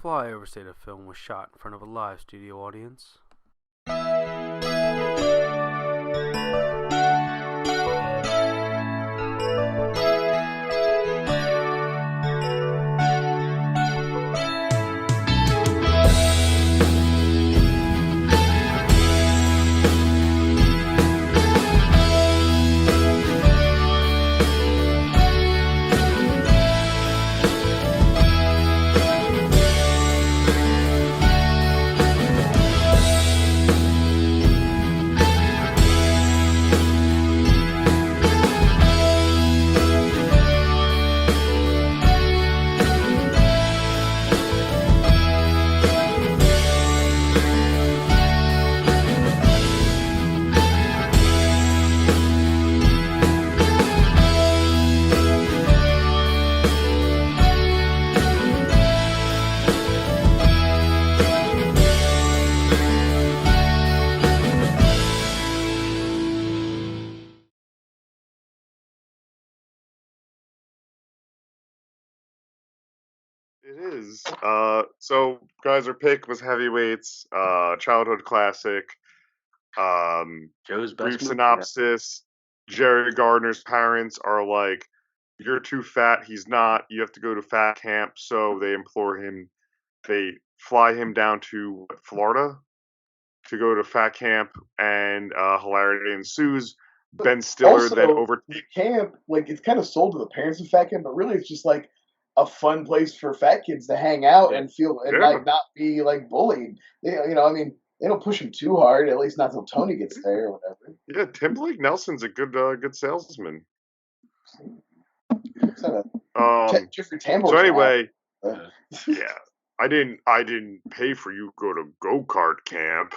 FlyOver State of Film was shot in front of a live studio audience. It is. So guys, our pick was Heavyweights, childhood classic. Joe's best Brief movie, synopsis: Jerry Gardner's parents are like, "You're too fat. He's not. You have to go to fat camp." So they implore him. They fly him down to Florida to go to fat camp, and hilarity ensues. Ben Stiller then overtakes. Camp, like, it's kind of sold to the parents of fat camp, but really it's just like a fun place for fat kids to hang out and feel and like not be like bullied. They, I mean, they don't push him too hard, at least not till Tony gets there or whatever. Yeah, Tim Blake Nelson's a good salesman. Jeffrey Tambor. So anyway, yeah, I didn't pay for you to go to go-kart camp.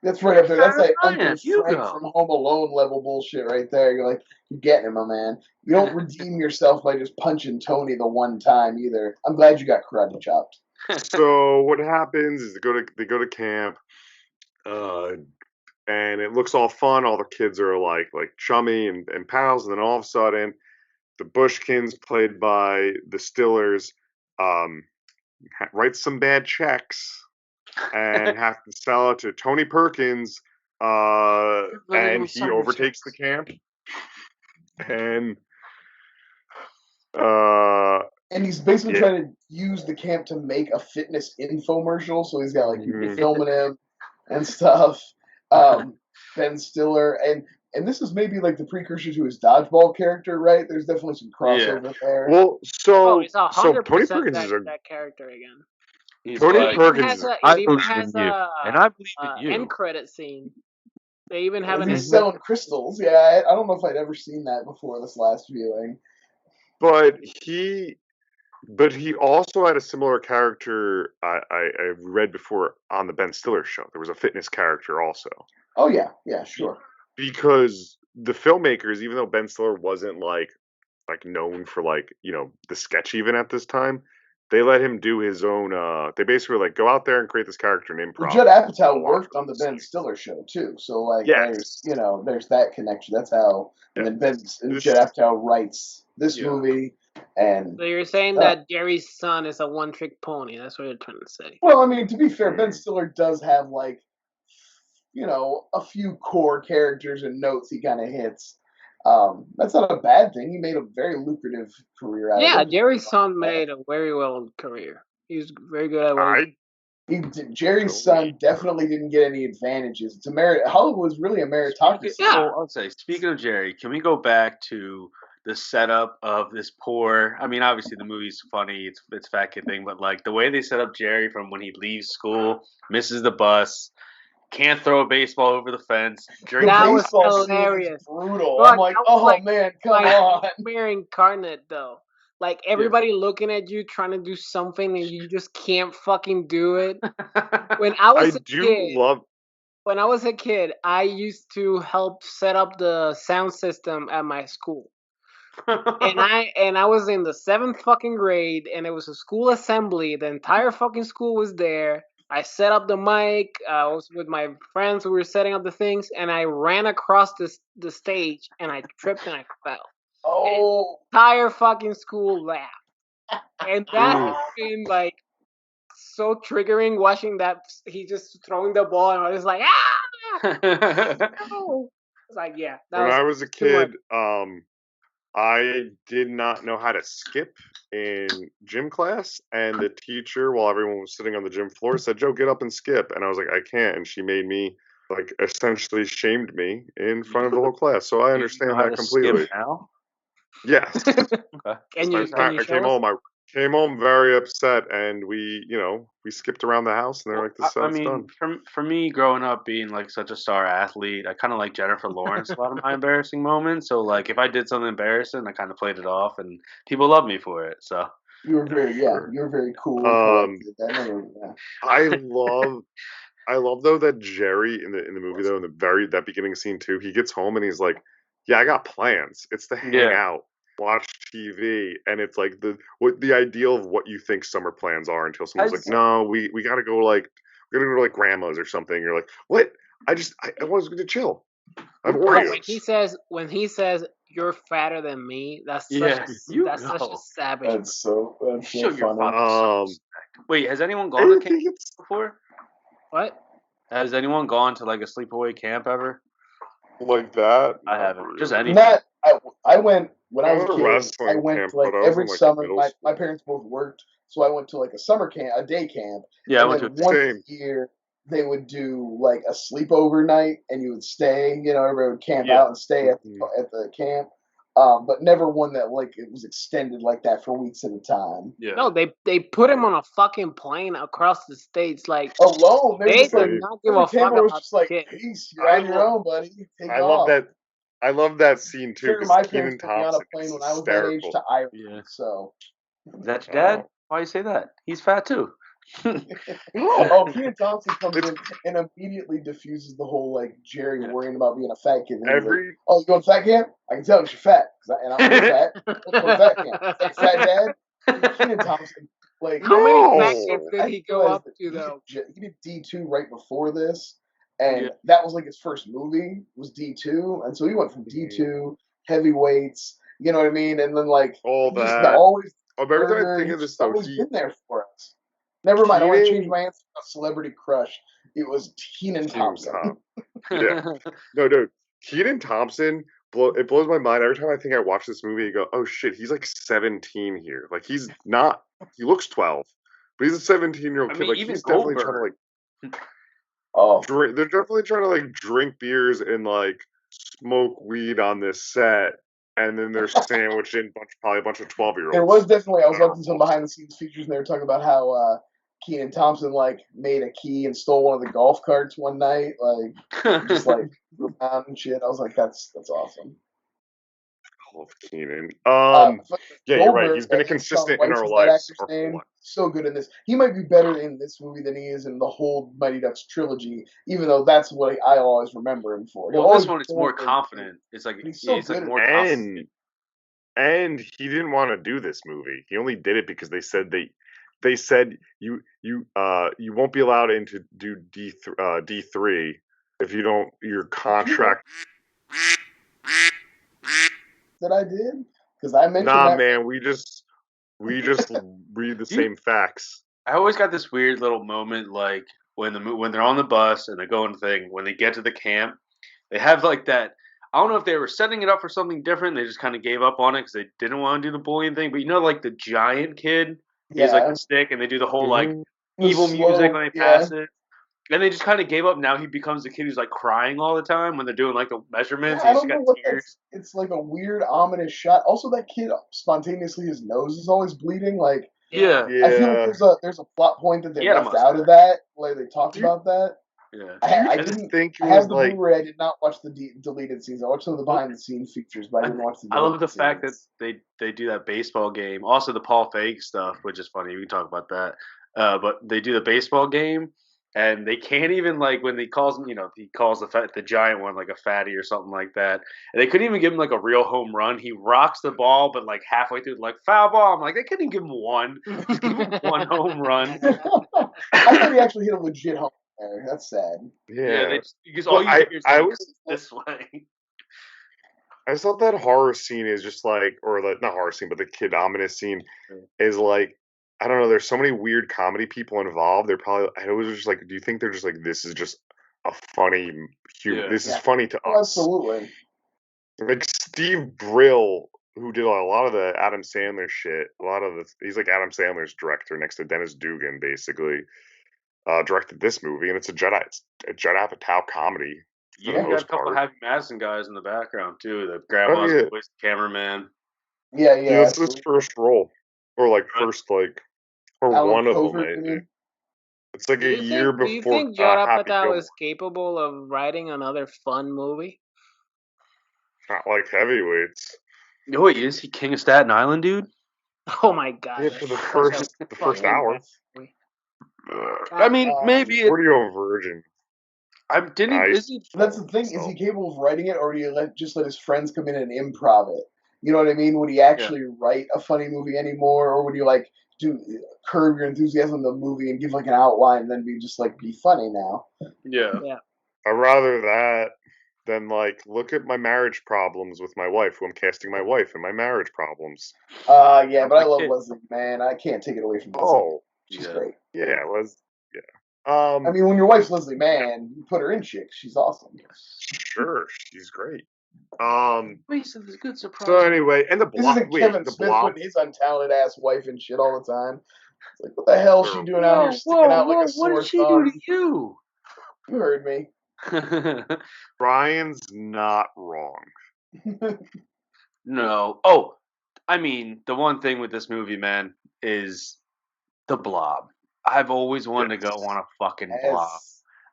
That's right up there. That's like Uncle Frank from Home Alone level bullshit right there. You're like, you're getting him, my man. You don't redeem yourself by just punching Tony the one time either. I'm glad you got karate chopped. So what happens is they go to camp, and it looks all fun. All the kids are like chummy and pals, and then all of a sudden, the Bushkins, played by the Stillers, write some bad checks and have to sell it to Tony Perkins, and he overtakes the camp, and he's basically trying to use the camp to make a fitness infomercial. So he's got like people filming him and stuff. Ben Stiller, and this is maybe like the precursor to his dodgeball character, right? There's definitely some crossover there. Well, so it's 100% Tony Perkins that character again. Tony Perkins. It even has an end credit scene. They even have he's selling crystals. Yeah, I don't know if I'd ever seen that before this last viewing. But he also had a similar character I read before on the Ben Stiller show. There was a fitness character also. Oh yeah, sure. Because the filmmakers, even though Ben Stiller wasn't like known for the sketch even at this time, they let him do his own. They basically were like, go out there and create this character in improv. Well, Judd Apatow worked on the Ben Stiller show too, so there's that connection. That's how. And then Judd Apatow writes this movie. And so you're saying that Jerry's son is a one-trick pony? That's what you're trying to say. Well, I mean, to be fair, Ben Stiller does have a few core characters and notes he kind of hits. That's not a bad thing. He made a very lucrative career out of it. Yeah, Jerry's son made a very well career. He's very good at what Jerry's son definitely didn't get any advantages. Hollywood was really a meritocracy. Yeah, I'll say. Speaking of Jerry, can we go back to the setup of this poor? I mean, obviously the movie's funny. It's fat kid thing, but like the way they set up Jerry from when he leaves school, misses the bus, can't throw a baseball over the fence. That was hilarious. Brutal. I'm like, man, come on. We're incarnate though. Like everybody looking at you trying to do something and you just can't fucking do it. When I was a kid, I used to help set up the sound system at my school. and I was in the 7th fucking grade, and it was a school assembly. The entire fucking school was there. I set up the mic. I was with my friends who were setting up the things, and I ran across the stage, and I tripped and I fell. Oh! The entire fucking school laughed, and that has been like so triggering watching that. He just throwing the ball and I was like, no! It's like, yeah, that When was I was a too much. kid, I did not know how to skip in gym class, and the teacher, while everyone was sitting on the gym floor, said, "Joe, get up and skip." And I was like, "I can't," and she made me, like, essentially shamed me in front of the whole class. So I You know understand how that to completely. skip now? Yes. Okay. Can I, you I show us? I came home very upset, and we skipped around the house, and they're like, "This is how I it's mean, done." for me, growing up being like such a star athlete, I kind of like Jennifer Lawrence a lot of my embarrassing moments. So like, if I did something embarrassing, I kind of played it off, and people love me for it. So You were very Sure. you were very cool and Um, collected. I remember that. I love though that Jerry in the movie though in that beginning scene too, he gets home and he's like, "Yeah, I got plans. It's to hang yeah, out, watch TV," and it's like the ideal of what you think summer plans are until someone's like, Has "No, we gotta go to like grandma's or something." You're like, "What? I was going to chill. I have who No, pays? Oreos." when he says you're fatter than me, Yeah, you that's such a go. savage. That's so Show your funny. father some Um, respect. Wait, has anyone I gone to camp think it's before? What? Has anyone gone to like a sleepaway camp ever? like that. I Not haven't. Just really. anything. Not I went when I I was a went to kid. I wrestling went camp, like but I was in every like summer. middle My school. parents both worked, so I went to like a summer camp, a day camp, Yeah, I and went then to. once Same. a year they would do like a sleepover night, and you would stay. Everybody would camp Yeah. out and stay at Mhm. the camp. But never one that like it was extended like that for weeks at a time. Yeah. No, they put him on a fucking plane across the states. Like Alone, they're they just like did not give every a fuck camper was about just the like, kid. "Peace, you're I on your love own, buddy. Take I love off." that I love that scene too Sure, because my parents Kenan put me on a Thompson plane is when I was that age hysterical. to Ireland, Yeah. so. Is that your dad? Why you say that? He's fat too. Oh, Kenan Thompson comes It's in and immediately diffuses the whole like Jerry Yeah. worrying about being a fat kid. And he's like, every "Oh, you going to fat camp? I can tell because you're fat, and I'm fat. Let's go to fat camp. Is that fat dad?" And Kenan Thompson, like, How many fat no. kids did I he go realized up that to though? he did D2 right before this, Yeah. and that was like his first movie was D2, and so he went from D2 heavyweights, you know what I mean, and then like All he just that. always Every time I burger. think He's of this just though, always been there for us. Never mind. I want to change Kenan my answer about celebrity crush. It was Kenan Kenan Thompson. Thompson. Yeah. No, Kenan Thompson. It blows my mind every time I think I watch this movie. I go, "Oh shit, he's like 17 here. Like he's not. He looks 12, but he's a 17-year-old I kid. mean, Like even he's definitely trying to Goldberg. like Oh, drink. They're definitely trying to like drink beers and like smoke weed on this set, and then they're sandwiched in probably a bunch of 12-year-olds. there was definitely. I was watching some behind the scenes features, and they were talking about how Kenan Thompson like made a key and stole one of the golf carts one night, like just like around and shit. I was like, that's awesome. Of Kenan. Fucking Yeah, you're right. Goldberg, He's been a Shaun consistent in White's our is that lives actor's our whole name. life. So good in this. He might be better in this movie than he is in the whole Mighty Ducks trilogy, even though that's what I always remember him for. He'll Well, this always one it's perform more very good, confident. It's like but he's yeah, so it's like good at more it. confident. And he didn't want to do this movie. He only did it because they said you won't be allowed in to do D3 if you don't your contract. That I did because I mentioned Nah, that. man, we just read the You- same facts. I always got this weird little moment, like when when they're on the bus and they're going thing. When they get to the camp, they have like that. I don't know if they were setting it up for something different. They just kind of gave up on it because they didn't want to do the bullying thing. But like the giant kid, he has like Yeah, the stick, and they do the whole like Mhm. the evil slow, music when they yeah. pass it. And they just kind of gave up. Now he becomes the kid who's like crying all the time when they're doing like the measurements. Yeah, I He's just don't know got what tears. that's. It's like a weird, ominous shot. Also, that kid spontaneously, his nose is always bleeding. Like Yeah, I feel like Yeah. there's a plot point that they he had a left out of mustache. that. Like they talked Do you, about that. Yeah. I do you didn't. think it I have was the like Blu-ray. I did not watch the deleted scenes. I watched some of the Well, behind the scenes features, but I didn't watch the I love deleted the fact that scenes. they do that baseball game. Also, the Paul Feig stuff, which is funny. We can talk about that. But they do the baseball game, and they can't even like when he calls him. He calls the giant one like a fatty or something like that. And they couldn't even give him like a real home run. He rocks the ball, but like halfway through, like foul ball. I'm like, they couldn't give him one. Just give him one home run. I thought he actually hit a legit home there. That's sad. yeah. Because Well, all you hear is I like was this way. I just thought that horror scene is just like, or the not horror scene, but the kid ominous scene is like I don't know. There's so many weird comedy people involved. They're probably. I was just like, do you think they're just like, this is just a funny humor? Yeah. This is Yeah. funny to Oh, us. absolutely. Like Steve Brill, who did a lot of the Adam Sandler shit. He's like Adam Sandler's director next to Dennis Dugan, basically. Directed this movie, and it's a Judd Apatow comedy for You the got a most couple part. Happy Madison guys in the background too. The Oh grandma's yeah, voice, cameraman. Yeah, yeah. It's his absolutely. first role, or like Right. first like, or Alan one of them. Covert, you mean? It's like a year Do you before think Judd Happy Apatow Gilmore. is capable of writing another fun movie? Not like heavyweights. Oh, wait, is he King of Staten Island, dude? Oh my god! Yeah, that's for the such a first fucking hour. bad movie. I mean, maybe it. Audio virgin. Didn't he? I Is he? That's the thing. Is so he capable of writing it, or do you just let his friends come in and improv it? You know what I mean? Would he actually write a funny movie anymore, or would you like do curb your enthusiasm in the movie and give like an outline and then be funny now? Yeah. I'd rather that than like look at my marriage problems with my wife, who I'm casting my wife in my marriage problems. Yeah, but I love Okay. Leslie Mann. I can't take it away from Leslie. Oh, She's Yeah. great. yeah, yeah. I mean, when your wife's Leslie Mann, you put her in chicks. She's awesome. Sure, she's great. Wait, so there's a good surprise. So anyway, and the This blob. isn't Wait, Kevin the Smith blob. putting his untalented ass wife in shit all the time. It's like, what the hell is she doing out here sticking out like a What sore did she thumb? do to you? You heard me. Brian's not wrong. No. Oh, I mean, the one thing with this movie, man, is the blob. I've always wanted to go on a fucking blob.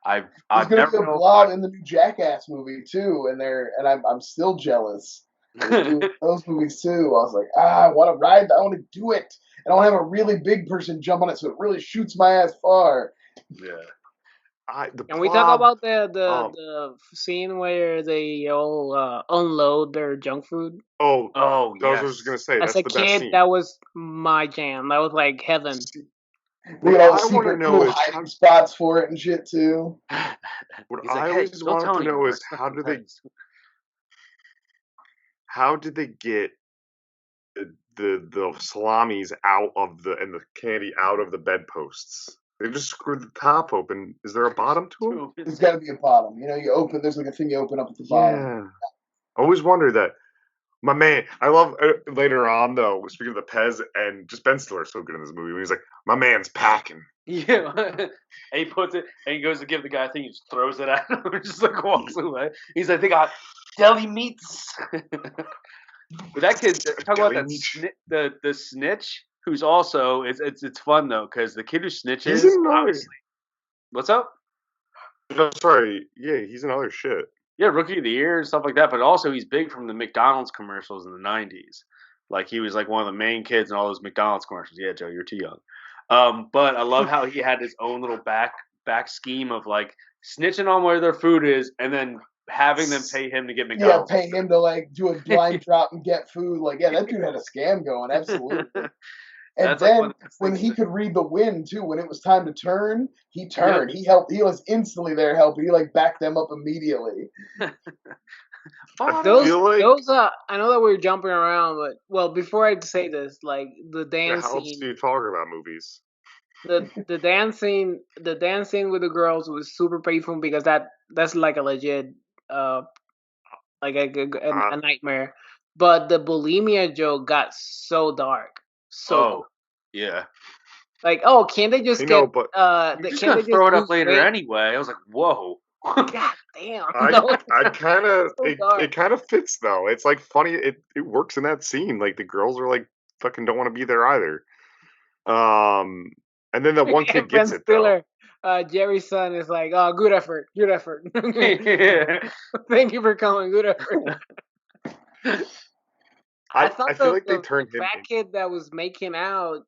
There's I've gonna never be a been blob in the new Jackass movie too, and I'm still jealous. They're doing those movies too. I was like, I want to ride. I want to do it, and I want to have a really big person jump on it so it really shoots my ass far. Yeah. Can we talk about the um, scene where they all unload their junk food? Oh, Oh, that was what I was gonna say. As That's a the best kid, scene. that was my jam. That was like heaven. They What got all the I want to secret know cool is hiding spots for it and shit too. what He's I like, hey, always don't wanted tell to anyone. know I is respect your privacy. how did they get the salamis out of the candy out of the bedposts? They just screwed the top open. Is there a bottom to them? There's got to be a bottom. You know, you open. There's like a thing you open up at the bottom. Yeah. I always wondered that. My man, I love later on though. Speaking of the Pez, and just Ben Stiller's so good in this movie. When he's like, "My man's packing." Yeah. And he puts it, and he goes to give the guy a thing, he just throws it at him, and just like walks away. He's like, they got deli meats. But that kid, talk about Deli that meat. the snitch, who's also it's fun though, because the kid who snitches, He's in other. obviously. What's up? No, sorry. Yeah, he's in other shit. Yeah, Rookie of the Year and stuff like that. But also, he's big from the McDonald's commercials in the '90s. Like he was like one of the main kids in all those McDonald's commercials. Yeah, Joe, you're too young. But I love how he had his own little back scheme of like snitching on where their food is, and then having them pay him to get McDonald's. Yeah, pay him to like do a blind drop and get food. Like, yeah, that dude had a scam going, absolutely. And That's then like when he could read the wind too, when it was time to turn, he turned. He helped. He was instantly there helping. He like backed them up immediately. Those like, I know that we're jumping around, but well, before I say this, like the dance how else scene, do you talk about movies? the dance scene with the girls was super painful because that's like a legit like a nightmare. But the bulimia joke got so dark, dark. Yeah. Like, oh, can't they just get? But you're just gonna throw it up later anyway. I was like, whoa. God damn. I kind of so it kind of fits though. It's like funny. It works in that scene. Like the girls are like fucking don't want to be there either. And then the one kid gets it though. Jerry's son is like, oh, good effort. Thank you for coming. Good effort. I feel like they turned the him. fat kid that was making out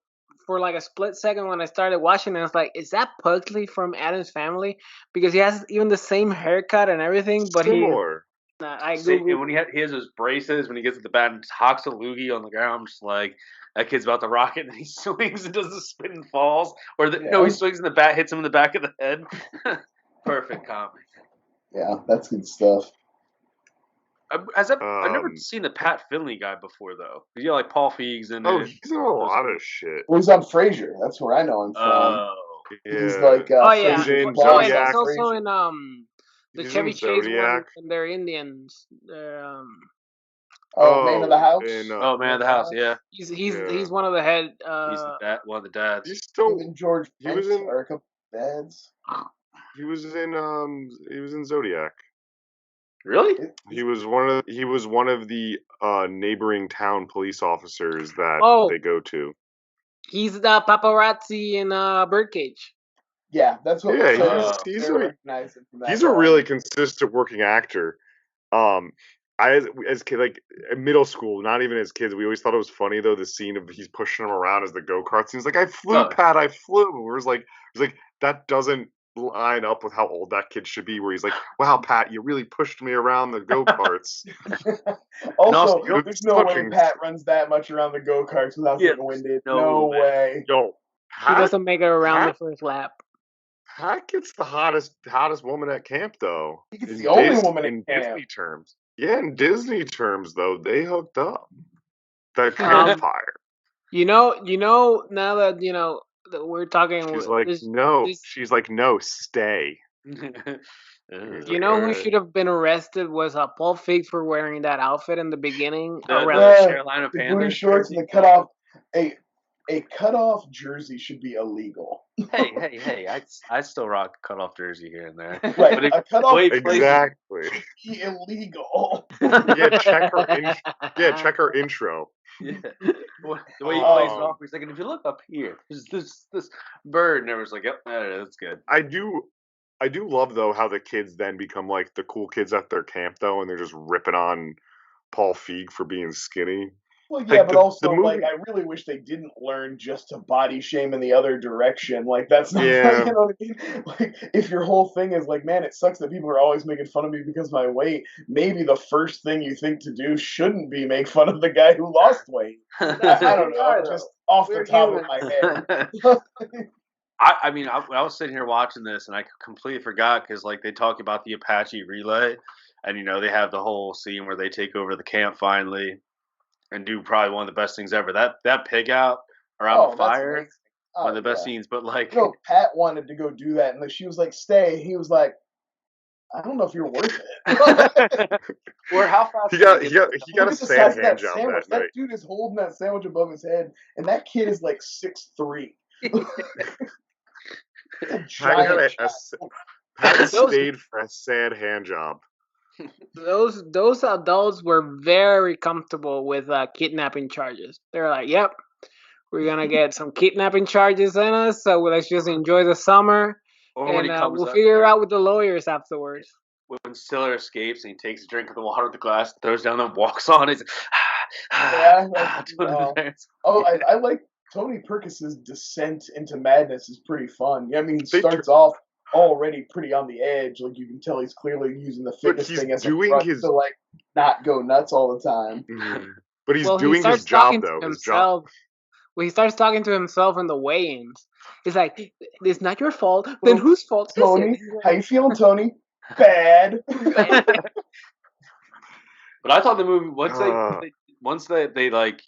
for like a split second when I started watching it. I was like, is that Pugsley from Addams Family? Because he has even the same haircut and everything, but similar. And when he has his braces, when he gets at the bat and hawks a loogie on the ground, I'm just like, that kid's about to rock it, and he swings and does the spin and falls. No, he swings and the bat hits him in the back of the head. Perfect comedy. Yeah, that's good stuff. I've never Um, seen the Pat Finley guy before though. Yeah, like Paul Feig's in oh, it. he's in a lot of shit. Well, he's on Frasier. That's where I know him from. Oh, He's Yeah, like Oh yeah. he's Frasier's in No, boss and on he's Zodiac. also Frasier. in the He's Chevy in Chase one Zodiac. when they're Indians. Oh, Man of the House. and oh man, the house. Yeah, He's yeah, one of the head. he's the dad, one of the dads. he's Him still and George he was Brent in are a couple dads. he was in Zodiac. Really? He was one of the neighboring town police officers that Oh, they go to. he's the paparazzi in Birdcage. Yeah, that's what. Yeah, So he's I a recognize him from that. he's a role. really consistent working actor. As kid, like in middle school, not even as kids, we always thought it was funny though, the scene of he's pushing him around as the go-karts. He's like, "I flew, Oh. Pat, I flew." It was like that doesn't line up with how old that kid should be. Where he's like, "Wow, Pat, you really pushed me around the go-karts." Also, also, there's no way touching- Pat runs that much around the go karts without Yeah, getting winded. no No way. way. Yo, He Pat, doesn't make it around Pat- the first lap. Pat gets the hottest woman at camp though. He gets In the only Dis- woman at in camp. Disney terms. Yeah, in Disney terms though, they hooked up. The Um, campfire. You know. Now that that we're talking. She's like, this- no. this- She's like, no, stay. You know who should have been arrested was Paul Feig for wearing that outfit in the beginning. the around Yeah, Carolina The Panthers booty shorts and jersey. the cutoff. A cutoff jersey should be illegal. Hey! I still rock a cutoff jersey here and there. Right, But it- a cutoff wait, jersey Exactly. should be illegal. Yeah, check her intro. Yeah. The way he Oh. plays it off, he's like, and if you look up here, there's this bird, and everyone's like, yep, that's good. I do love though how the kids then become like the cool kids at their camp though, and they're just ripping on Paul Feig for being skinny. Well, yeah, Like, but the also, movie- like, I really wish they didn't learn just to body shame in the other direction. Like, that's not, Yeah. you know what I mean? Like, if your whole thing is like, man, it sucks that people are always making fun of me because of my weight, maybe the first thing you think to do shouldn't be make fun of the guy who lost weight. I don't know, are, just off the We're top human. of my head. I mean, I was sitting here watching this, and I completely forgot because, like, they talk about the Apache relay, and they have the whole scene where they take over the camp finally, and do probably one of the best things ever. That pig out around Oh, the that's fire, amazing. one of the best yeah. scenes. But like, You know, Pat wanted to go do that, and she was like, stay. He was like, I don't know if you're worth it. where how fast? He did got they he get got to he the- got a Look at the size sad of hand that job sandwich. that night. That dude is holding that sandwich above his head, and that kid is like 6'3". It's a giant child. Pat Those- stayed for a sad hand job. those adults were very comfortable with kidnapping charges. They're like, "Yep, we're gonna get some kidnapping charges in us, so let's just enjoy the summer, Or when and he comes we'll up figure there, out with the lawyers afterwards." when Stiller escapes and he takes a drink of the water with the glass, throws down and walks on. He's Yeah, doing wow. it there. Oh, I like Tony Perkis's descent into madness is pretty fun. I mean, he They starts off already pretty on the edge. Like, you can tell he's clearly using the fitness he's thing as a doing front his- to, like, not go nuts all the time. But he's Well, doing he starts his job talking though. to His job. himself. When he starts talking to himself in the weigh-ins, he's like, "It's not your fault. Then Well, whose fault is Tony, it?" how you feeling, Tony? Bad. But I thought the movie Uh. once they like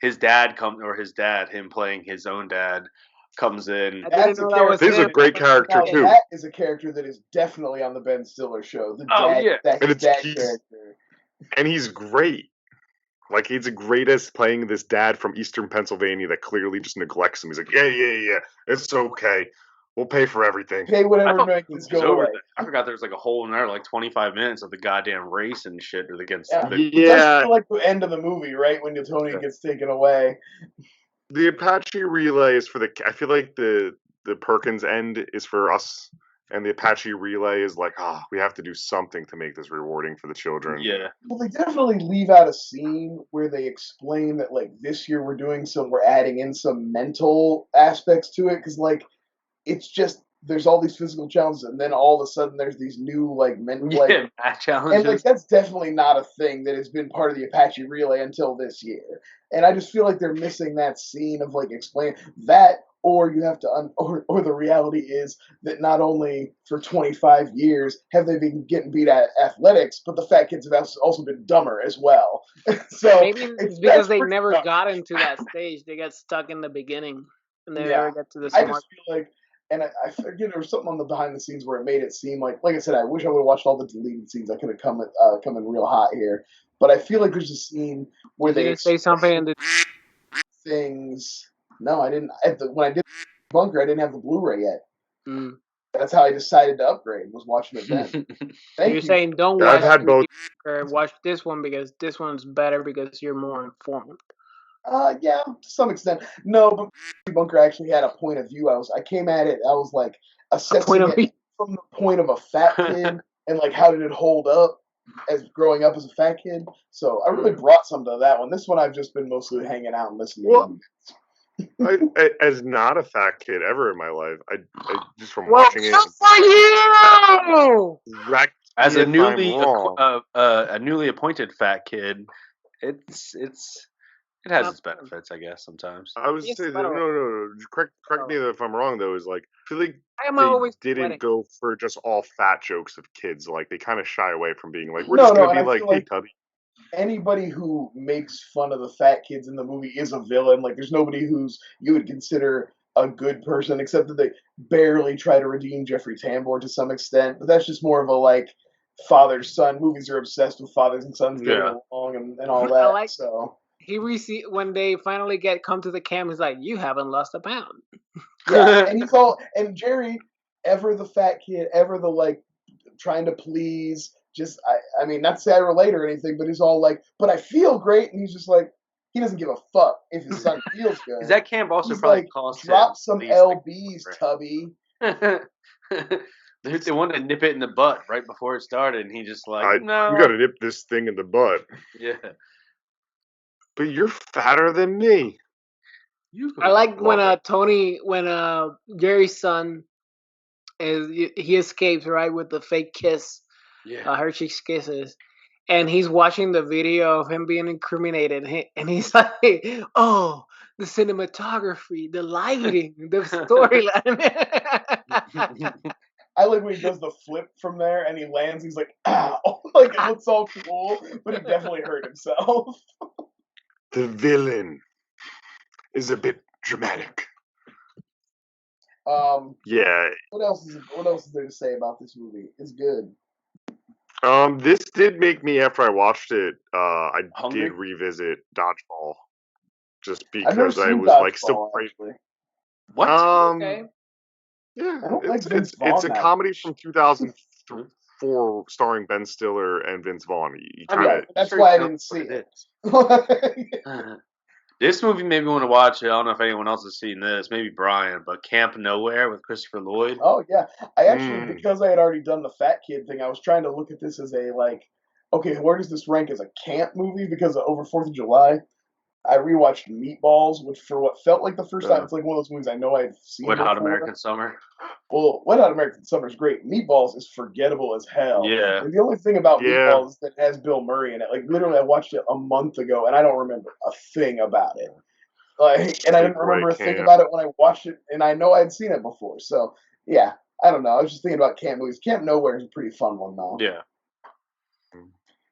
his dad him playing his own dad comes in. I That's didn't know a that was This is a him. great character Now, too. that is a character that is definitely on the Ben Stiller show. The Oh, dad, yeah. that And his dad he's- character. And he's great. Like, he's the greatest playing this dad from Eastern Pennsylvania that clearly just neglects him. He's like, yeah, it's okay. We'll pay for everything. Pay I whatever thought makes it this was go over away. then. I forgot there was like a whole another like 25 minutes of the goddamn race and shit against Yeah. the That's Yeah, like the end of the movie, right? When Tony gets taken away. the Apache relay is for I feel like the Perkins end is for us, and the Apache relay is like, we have to do something to make this rewarding for the children. yeah. Well, they definitely leave out a scene where they explain that, like, this year we're adding in some mental aspects to it, because, like, it's just, there's all these physical challenges, and then all of a sudden there's these new, like, mental, like, Yeah, math challenges. and, like, that's definitely not a thing that has been part of the Apache relay until this year. And I just feel like they're missing that scene of, like, explain that or you have to, or the reality is that not only for 25 years have they been getting beat at athletics, but the fat kids have also been dumber as well. So Maybe it's because they never got into that stage. They got stuck in the beginning, and they never got to the I smart. just feel like, and I forget there was something on the behind the scenes where it made it seem like I said, I wish I would have watched all the deleted scenes. I could have come in real hot here, but I feel like there's a scene where they say something in the things. No, I didn't. When I did Bunker, I didn't have the Blu-ray yet. Mm. That's how I decided to upgrade. Was watching it then. You're saying don't I've watch had both. or watch this one because this one's better because you're more informed. Yeah, to some extent. No, but Bunker actually had a point of view. I came at it. I was like assessing it from the point of a fat kid and like how did it hold up as growing up as a fat kid. So I really brought some to that one. This one I've just been mostly hanging out and listening. As not a fat kid ever in my life, I just from watching it. As a newly appointed fat kid, it has its benefits, I guess. Sometimes I was saying no. Correct me if I'm wrong though. Is like I feel like they didn't go for just all fat jokes of kids. Like they kind of shy away from being like we're just gonna be like, hey, Tubby. Anybody who makes fun of the fat kids in the movie is a villain. Like, there's nobody who's you would consider a good person, except that they barely try to redeem Jeffrey Tambor to some extent. But that's just more of a like father-son. Movies are obsessed with fathers and sons getting along and all that. When they finally come to the camp, he's like, "You haven't lost a pound." Yeah, and Jerry, ever the fat kid, ever the like trying to please. Just, I mean, not to say I relate or anything, but he's all like, but I feel great. And he's just like, he doesn't give a fuck if his son feels good. That camp also he's probably like, cost drop some LBs, Tubby. They wanted to nip it in the butt right before it started. And he just like, no. You got to nip this thing in the butt. Yeah. But you're fatter than me. I like when Jerry's son he escapes right with the fake kiss, her cheeks kisses, and he's watching the video of him being incriminated, and he's like, "Oh, the cinematography, the lighting, the storyline." I like when he does the flip from there and he lands. He's like, "Ow!" Like it looks all cool, but he definitely hurt himself. The villain is a bit dramatic. Yeah. What else is there to say about this movie? It's good. This did make me, after I watched it, I Hungry? did revisit Dodgeball, just because I was Dodgeball, like still crazy. What? Okay. Yeah, it's a comedy from 2004 starring Ben Stiller and Vince Vaughn. That's why I didn't see it. This movie made me want to watch it. I don't know if anyone else has seen this. Maybe Brian, but Camp Nowhere with Christopher Lloyd. Oh yeah, I actually because I had already done the fat kid thing, I was trying to look at this as a like, okay, where does this rank as a camp movie? Because over 4th of July, I rewatched Meatballs, which for what felt like the first time, it's like one of those movies I know I've seen. Wet Hot American Summer. Well, Wet Hot American Summer is great. Meatballs is forgettable as hell. Yeah. And the only thing about Meatballs is that it has Bill Murray in it. Like literally, I watched it a month ago, and I don't remember a thing about it. Like, and I didn't remember a thing about it when I watched it, and I know I'd seen it before. So yeah, I don't know. I was just thinking about camp movies. Camp Nowhere is a pretty fun one, though. Yeah.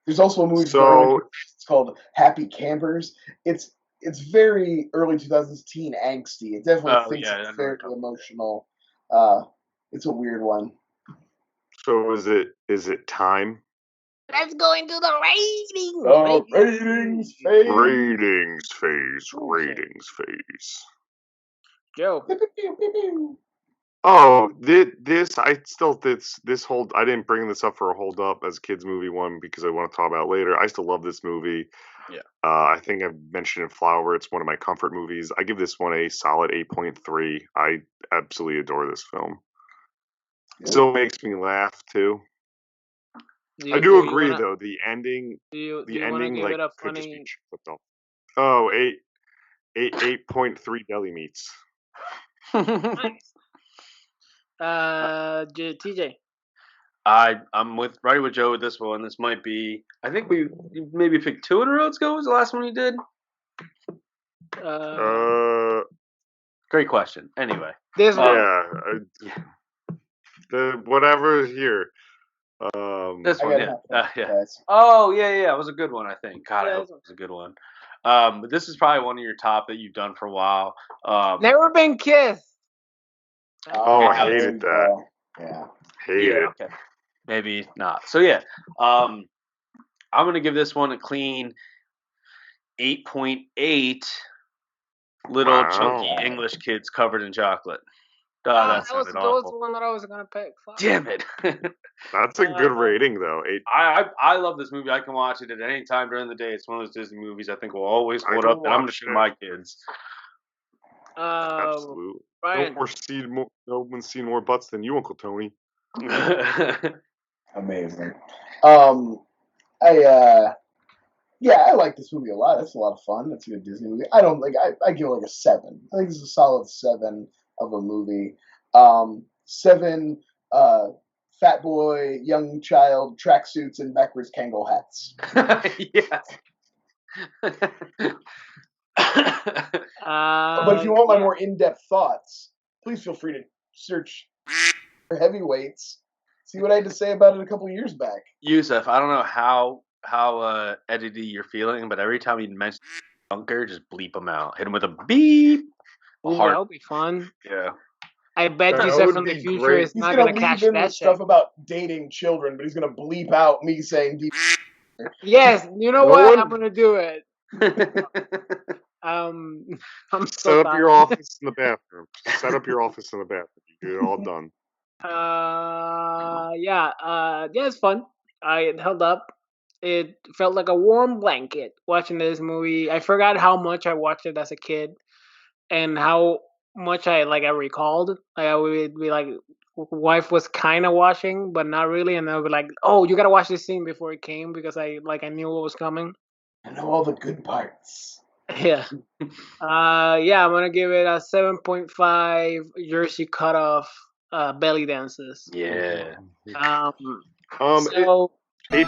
There's also a movie it's called Happy Campers. It's very early 2000s teen angsty. It definitely thinks it's very emotional. It's a weird one. So is it time? Let's go into the ratings. Ratings phase. Joe. Oh, this I didn't bring this up for a hold up as a kids movie one because I want to talk about it later. I still love this movie. Yeah. I think I've mentioned in FlyOver, it's one of my comfort movies. I give this one a solid 8.3. I absolutely adore this film. It still makes me laugh too. I do agree though. The ending, like could just be flipped off. Oh, 8.3 deli meats. Nice. TJ. I'm right with Joe with this one. This might be. I think we maybe picked 2 in a row. Let's go. Was the last one you did? Great question. Anyway, This one. The whatever is here. this I one, gotta yeah, have yeah. guys. Oh, yeah, it was a good one. I think. God, I Yeah, hope it was a good one. But this is probably one of your top that you've done for a while. Never been kissed. Oh, I Yeah, hated that. Yeah. Hated it. Okay. Maybe not. So yeah, I'm gonna give this one a clean 8.8. Little chunky Wow. English kids covered in chocolate. that That was sounded that was awful. the one that I was gonna pick. Fuck. Damn it. That's a good rating, though. I love this movie. I can watch it at any time during the day. It's one of those Disney movies I think will always I hold can up, and I'm gonna watch show it. my kids. Absolutely. Brian. No one's seen more butts than you, Uncle Tony. Amazing. I like this movie a lot. It's a lot of fun. It's a good Disney movie. I give it like a 7. I think it's a solid 7 of a movie. 7 fat boy, young child tracksuits and backwards Kangol hats. Yeah. But if you want my more in-depth thoughts, please feel free to search for Heavyweights. See what I had to say about it a couple years back. Jusef, I don't know how edity you're feeling, but every time you mention bunker, just bleep him out. Hit him with a beep. Ooh, Hard. that'll be fun. Yeah. I bet That Jusef would from the be future great. is He's not gonna gonna leave catch in that the stuff shit. about dating children, but he's gonna bleep out me saying deep. Yes, you know No what? one- I'm gonna do it. I'm so Set up your tired. office in the bathroom. Set up your office in the bathroom. You get it all done. Yeah, it's fun. It held up. It felt like a warm blanket watching this movie. I forgot how much I watched it as a kid, and how much I recalled. Like, I would be like, wife was kind of watching, but not really, and I would be like, "Oh, you gotta watch this scene before it came," because I knew what was coming. I know all the good parts. Yeah. I'm gonna give it a 7.5 jersey cutoff belly dances. Yeah. Um, Um, so H-